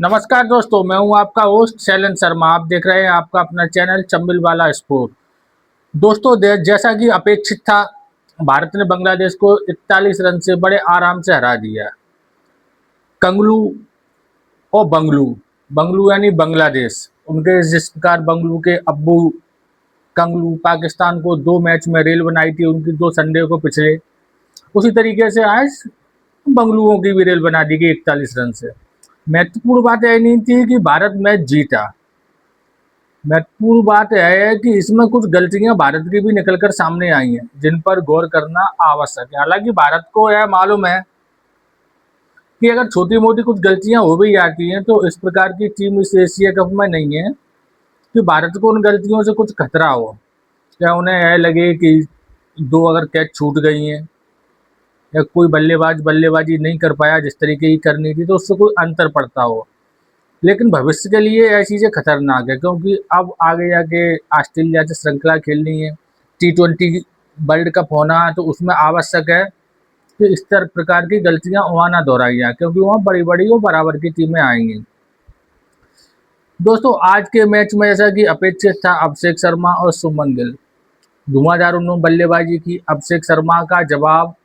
नमस्कार दोस्तों, मैं हूं आपका होस्ट शैलेंद्र शर्मा। आप देख रहे हैं आपका अपना चैनल चंबिल वाला स्पोर्ट। दोस्तों, जैसा कि अपेक्षित था, भारत ने बांग्लादेश को 41 रन से बड़े आराम से हरा दिया। कंगलू और बंगलू, बंगलू यानी बांग्लादेश, उनके जिस प्रकार बंगलू के अब्बू कंगलू पाकिस्तान को 2 मैच में रेल बनाई थी उनकी 2 संडे को पिछले, उसी तरीके से आज बंगलुओं की भी रेल बना दी गई 41 रन से। महत्वपूर्ण बात यह नहीं थी कि भारत मैच जीता, महत्वपूर्ण बात यह है कि इसमें कुछ गलतियां भारत की भी निकलकर सामने आई हैं, जिन पर गौर करना आवश्यक है। हालांकि भारत को यह मालूम है कि अगर छोटी मोटी कुछ गलतियां हो भी जाती हैं तो इस प्रकार की टीम इस एशिया कप में नहीं है कि भारत को उन गलतियों से कुछ खतरा हो, या उन्हें यह लगे कि दो अगर कैच छूट गई हैं या कोई बल्लेबाज बल्लेबाजी नहीं कर पाया जिस तरीके की करनी थी तो उससे कोई अंतर पड़ता हो। लेकिन भविष्य के लिए यह चीज़ें खतरनाक है, क्योंकि अब आगे जाके ऑस्ट्रेलिया से श्रृंखला खेलनी है, T20 वर्ल्ड कप होना है, तो उसमें आवश्यक है कि इस तरह प्रकार की गलतियां वहाँ ना दोहराई जाए, क्योंकि वहाँ बड़ी बड़ी और बराबर की टीमें आएंगी। दोस्तों, आज के मैच में जैसा कि अपेक्षित था, अभिषेक शर्मा और शुभमन गिल धुआंधार उन्होंने बल्लेबाजी की। अभिषेक शर्मा का जवाब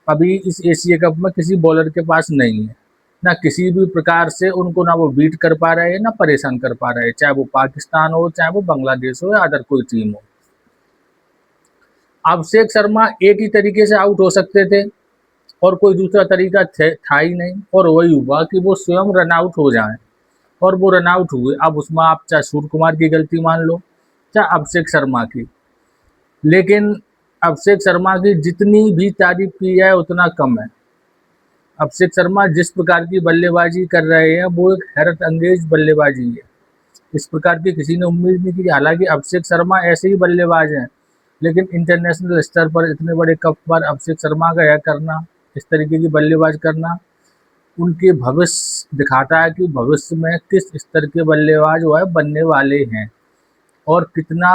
अभी इस एशिया कप में किसी बॉलर के पास नहीं है, ना किसी भी प्रकार से उनको ना वो बीट कर पा रहे हैं ना परेशान कर पा रहे हैं, चाहे वो पाकिस्तान हो, चाहे वो बांग्लादेश हो या अदर कोई टीम हो। अभिषेक शर्मा एक ही तरीके से आउट हो सकते थे और कोई दूसरा तरीका था ही नहीं, और वही हुआ कि वो स्वयं रन आउट हो जाएं, और वो रन आउट हुए। अब उसमें आप चाहे सूर्य कुमार की गलती मान लो, चाहे अभिषेक शर्मा की, लेकिन अभिषेक शर्मा की जितनी भी तारीफ की जाए उतना कम है। अभिषेक शर्मा जिस प्रकार की बल्लेबाजी कर रहे हैं वो एक हैरत अंगेज बल्लेबाजी है, इस प्रकार की किसी ने उम्मीद नहीं की। हालांकि अभिषेक शर्मा ऐसे ही बल्लेबाज हैं, लेकिन इंटरनेशनल स्तर पर इतने बड़े कप पर अभिषेक शर्मा का यह करना, इस तरीके की बल्लेबाज करना, उनके भविष्य दिखाता है कि भविष्य में किस स्तर के बल्लेबाज वो है बनने वाले हैं और कितना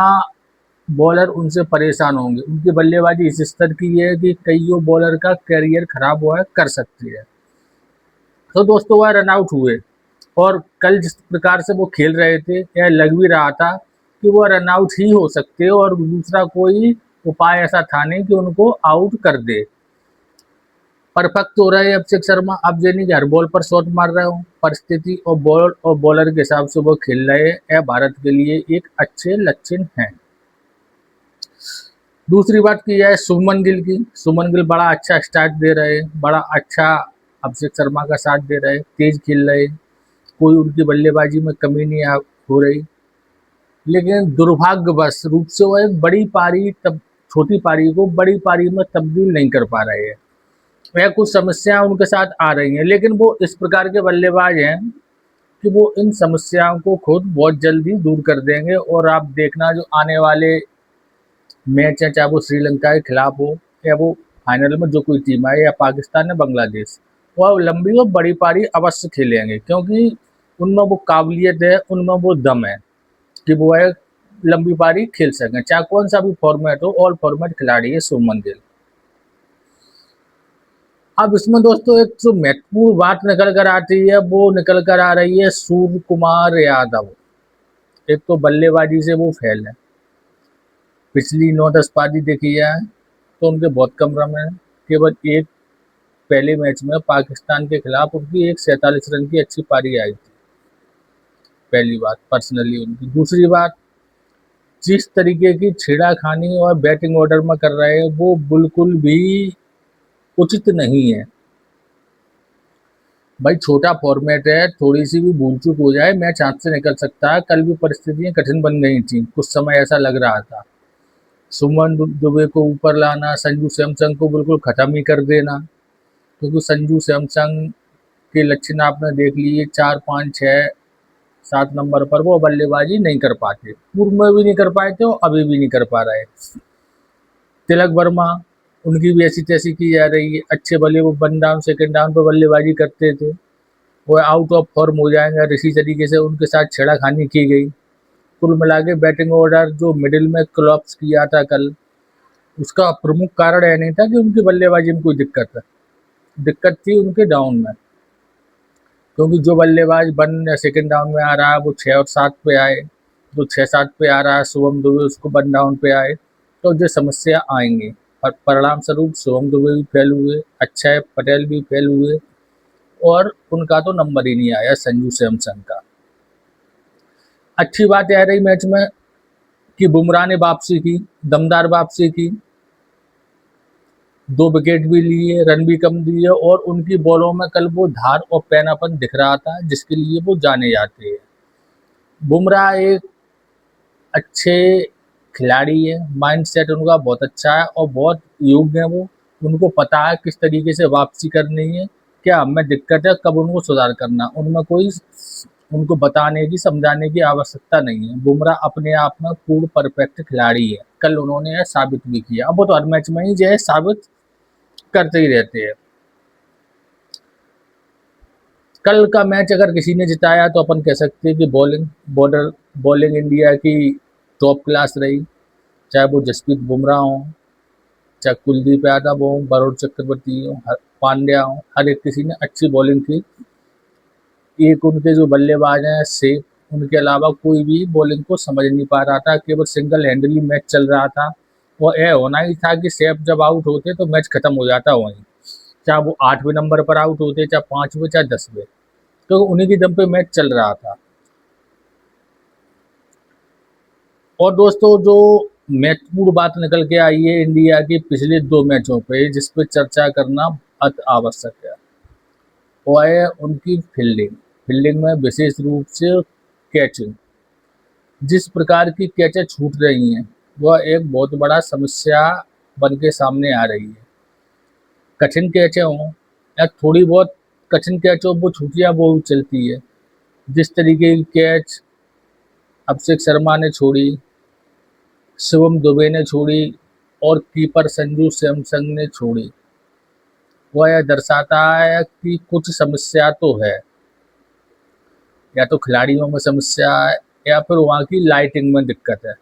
बॉलर उनसे परेशान होंगे। उनकी बल्लेबाजी इस स्तर की है कि कईयों बॉलर का करियर खराब हुआ है कर सकती है। तो दोस्तों, वह रन आउट हुए, और कल जिस प्रकार से वो खेल रहे थे यह लग भी रहा था कि वो रन आउट ही हो सकते, और दूसरा कोई उपाय ऐसा था नहीं कि उनको आउट कर दे। परफेक्ट हो रहे हैं अभिषेक शर्मा। अब ये नहीं कि हर बॉल पर शॉट मार रहे हो, परिस्थिति और बॉल और बॉलर के हिसाब से वो खेल रहे हैं, यह भारत के लिए एक अच्छे लक्षण है। दूसरी बात की जाए शुभमन गिल की, शुभमन गिल बड़ा अच्छा स्टार्ट दे रहे हैं, बड़ा अच्छा अभिषेक शर्मा का साथ दे रहे हैं, तेज खेल रहे हैं, कोई उनकी बल्लेबाजी में कमी नहीं हो रही। लेकिन दुर्भाग्यवश रूप से वो एक बड़ी पारी तब छोटी पारी को बड़ी पारी में तब्दील नहीं कर पा रहे हैं। वह कुछ समस्याएं उनके साथ आ रही हैं, लेकिन वो इस प्रकार के बल्लेबाज हैं कि वो इन समस्याओं को खुद बहुत जल्दी दूर कर देंगे। और आप देखना, जो आने वाले मैच है, चाहे वो श्रीलंका के खिलाफ हो या वो फाइनल में जो कोई टीम आए, या पाकिस्तान या बांग्लादेश, वह लंबी और बड़ी पारी अवश्य खेलेंगे, क्योंकि उनमें वो काबिलियत है, उनमें वो दम है कि वो है लंबी पारी खेल सकें, चाहे कौन सा भी फॉर्मेट हो। ऑल फॉर्मेट खिलाड़ी है शुभमन गिल। अब इसमें दोस्तों एक जो महत्वपूर्ण बात निकल कर आती है वो निकल कर आ रही है सूर्य कुमार यादव। एक तो बल्लेबाजी से वो फेल है, पिछली 9-10 पारी देखी जाए तो उनके बहुत कम रन है। केवल एक पहले मैच में पाकिस्तान के खिलाफ उनकी एक 47 रन की अच्छी पारी आई थी, पहली बात पर्सनली उनकी। दूसरी बात, जिस तरीके की छेड़ाखानी और बैटिंग ऑर्डर में कर रहे हैं वो बिल्कुल भी उचित नहीं है। भाई, छोटा फॉर्मेट है, थोड़ी सी भी भूल चूक हो जाए मैच हाथ से निकल सकता है। कल भी परिस्थितियां कठिन बन गई थी, कुछ समय ऐसा लग रहा था। सुमन दुबे को ऊपर लाना, संजू सैमसंग को बिल्कुल खत्म ही कर देना, क्योंकि संजू सैमसंग के लक्षण आपने देख लिए, 4, 5, 6, 7 नंबर पर वो बल्लेबाजी नहीं कर पाते, पूर्व में भी नहीं कर पाए थे और अभी भी नहीं कर पा रहे। तिलक वर्मा, उनकी भी ऐसी तैसी की जा रही है, अच्छे भले वो 1 डाउन 2nd डाउन पर बल्लेबाजी करते थे, वो आउट ऑफ फॉर्म हो जाएंगे, इसी तरीके से उनके साथ छेड़ाखानी की गई। कुल मिला के बैटिंग ऑर्डर जो मिडिल में कोलैप्स किया था कल, उसका प्रमुख कारण यह नहीं था कि उनकी बल्लेबाजी में कोई दिक्कत है, दिक्कत थी उनके डाउन में। क्योंकि जो बल्लेबाज 1 या सेकंड डाउन में आ रहा है वो 6 और 7 पे आए, जो 6-7 पे आ रहा है शुभम दुबे उसको 1 डाउन पे आए, तो जो समस्या आएंगी। और परिणाम स्वरूप शुभम दुबे भी फेल हुए, अक्षय पटेल भी फेल हुए और उनका तो नंबर ही नहीं आया संजू सैमसन का। अच्छी बात यह रही मैच में कि बुमराह ने वापसी की, दमदार वापसी की, 2 विकेट भी लिए, रन भी कम दिए और उनकी बॉलों में कल वो धार और पैनापन दिख रहा था जिसके लिए वो जाने जाते हैं। बुमराह एक अच्छे खिलाड़ी है, माइंडसेट उनका बहुत अच्छा है और बहुत योग्य है वो। उनको पता है किस तरीके से वापसी करनी है, क्या हमें दिक्कत है, कब उनको सुधार करना। उनमें कोई उनको बताने की, समझाने की आवश्यकता नहीं है। बुमराह अपने आप में पूर्ण परफेक्ट खिलाड़ी है। कल उन्होंने यह साबित भी किया। अब वो तो हर मैच में ही जो है साबित करते ही रहते हैं। कल का मैच अगर किसी ने जिताया तो अपन कह सकते हैं कि बॉलिंग इंडिया की टॉप क्लास रही, चाहे वो जसप्रीत बुमराह हो, चाहे कुलदीप यादव हो, वरुण चक्रवर्ती हो, पांड्या हो, हर एक किसी ने अच्छी बॉलिंग की। एक उनके जो बल्लेबाज हैं सेफ, उनके अलावा कोई भी बॉलिंग को समझ नहीं पा रहा था। केवल सिंगल हैंडली मैच चल रहा था। वो यह होना ही था कि सैफ जब आउट होते तो मैच खत्म हो जाता वहीं, चाहे वो 8वें नंबर पर आउट होते, चाहे 5वें, चाहे 10वें, तो उन्हीं की दम पे मैच चल रहा था। और दोस्तों जो महत्वपूर्ण बात निकल के आई है इंडिया के पिछले 2 मैचों पे, जिस पे चर्चा करना अति आवश्यक है, वो है उनकी फील्डिंग में विशेष रूप से कैचिंग। जिस प्रकार की कैचें छूट रही हैं वह एक बहुत बड़ा समस्या बन के सामने आ रही है। कठिन कैचें हों या थोड़ी बहुत कठिन कैच हो, वो छुट्टियाँ वो चलती है। जिस तरीके की कैच अभिषेक शर्मा ने छोड़ी, शिवम दुबे ने छोड़ी और कीपर संजू सैमसन ने छोड़ी, वह यह दर्शाता है कि कुछ समस्या तो है। या तो खिलाड़ियों में समस्या है या फिर वहाँ की लाइटिंग में दिक्कत है,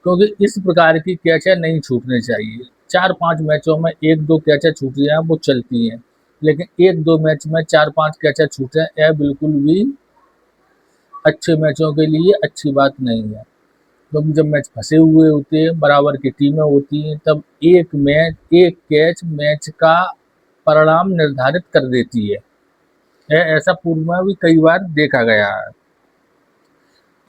क्योंकि इस प्रकार की कैचें नहीं छूटनी चाहिए। 4-5 मैचों में 1-2 कैचें छूटी हैं वो चलती हैं, लेकिन 1-2 मैच में 4-5 कैचें छूटे यह बिल्कुल भी अच्छे मैचों के लिए अच्छी बात नहीं है। क्योंकि जब मैच फंसे हुए होते हैं, बराबर की टीमें होती हैं, तब एक कैच मैच का परिणाम निर्धारित कर देती है। ऐसा पूर्व में भी कई बार देखा गया है।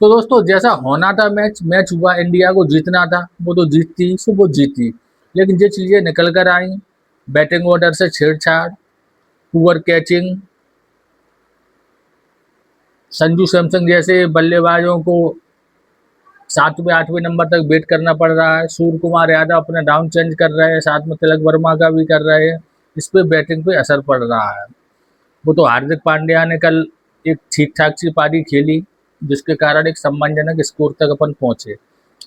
तो दोस्तों जैसा होना था मैच हुआ, इंडिया को जीतना था, वो तो जीतती, सो वो जीती। लेकिन जो चीज़ें निकल कर आई, बैटिंग ऑर्डर से छेड़छाड़, पुअर कैचिंग, संजू सैमसन जैसे बल्लेबाजों को 7वें-8वें नंबर तक वेट करना पड़ रहा है। सूर्य कुमार यादव अपना डाउन चेंज कर रहे हैं, साथ में तिलक वर्मा का भी कर रहे हैं। इस पे बैटिंग पे असर पड़ रहा है। वो तो हार्दिक पांड्या ने कल एक ठीक-ठाक सी पारी खेली, जिसके कारण एक सम्मानजनक स्कोर तक अपन पहुंचे।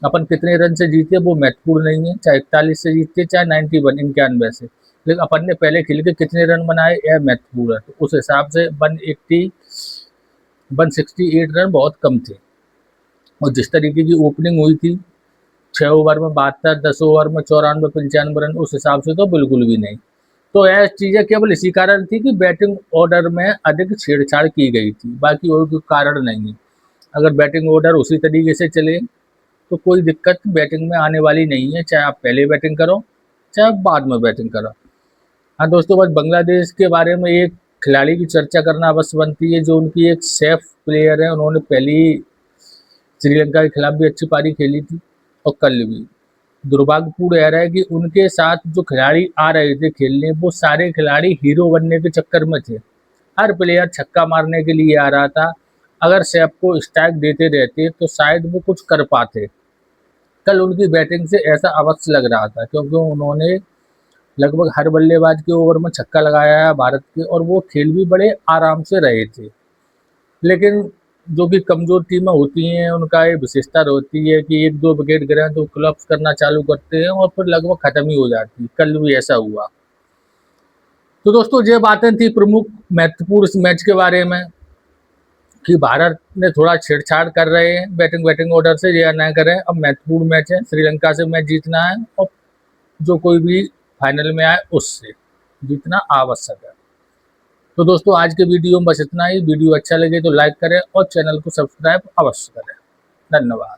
अपन कितने रन से जीते वो महत्वपूर्ण नहीं है, चाहे 41 से जीते, चाहे 91 से, लेकिन अपन ने पहले खेल के कितने रन बनाए यह महत्वपूर्ण है। तो उस हिसाब से 168 रन बहुत कम थे। और जिस तरीके की ओपनिंग हुई थी, 6 ओवर में 72, 10 ओवर में 94-95 रन, उस हिसाब से तो बिल्कुल भी नहीं। तो यह चीज़ें केवल इसी कारण थी कि बैटिंग ऑर्डर में अधिक छेड़छाड़ की गई थी, बाकी और कोई कारण नहीं है। अगर बैटिंग ऑर्डर उसी तरीके से चले तो कोई दिक्कत बैटिंग में आने वाली नहीं है, चाहे आप पहले बैटिंग करो, चाहे आप बाद में बैटिंग करो। हाँ दोस्तों, बस बांग्लादेश के बारे में एक खिलाड़ी की चर्चा करना अवश्य बनती है, जो उनकी एक सेफ प्लेयर है। उन्होंने पहली श्रीलंका के खिलाफ भी अच्छी पारी खेली थी और कल भी। दुर्भाग्यपूर्ण यह है कि उनके साथ जो खिलाड़ी आ रहे थे खेलने, वो सारे खिलाड़ी हीरो बनने के चक्कर में थे। हर प्लेयर छक्का मारने के लिए आ रहा था। अगर सैफ को स्ट्राइक देते रहते तो शायद वो कुछ कर पाते। कल उनकी बैटिंग से ऐसा अवश्य लग रहा था, क्योंकि उन्होंने लगभग हर बल्लेबाज के ओवर में छक्का लगाया है भारत के, और वो खेल भी बड़े आराम से रहे थे। लेकिन जो कि कमज़ोर टीमें होती हैं, उनका ये विशेषता होती है कि 1-2 विकेट गिरे तो क्लब्स करना चालू करते हैं और फिर लगभग ख़त्म ही हो जाती है। कल भी ऐसा हुआ। तो दोस्तों ये बातें थी प्रमुख महत्वपूर्ण इस मैच के बारे में, कि भारत ने थोड़ा छेड़छाड़ कर रहे हैं बैटिंग ऑर्डर से, या ना करें। अब महत्वपूर्ण मैच है, श्रीलंका से मैच जीतना है और जो कोई भी फाइनल में आए उससे जीतना आवश्यक है। तो दोस्तों आज के वीडियो में बस इतना ही। वीडियो अच्छा लगे तो लाइक करें और चैनल को सब्सक्राइब अवश्य करें। धन्यवाद।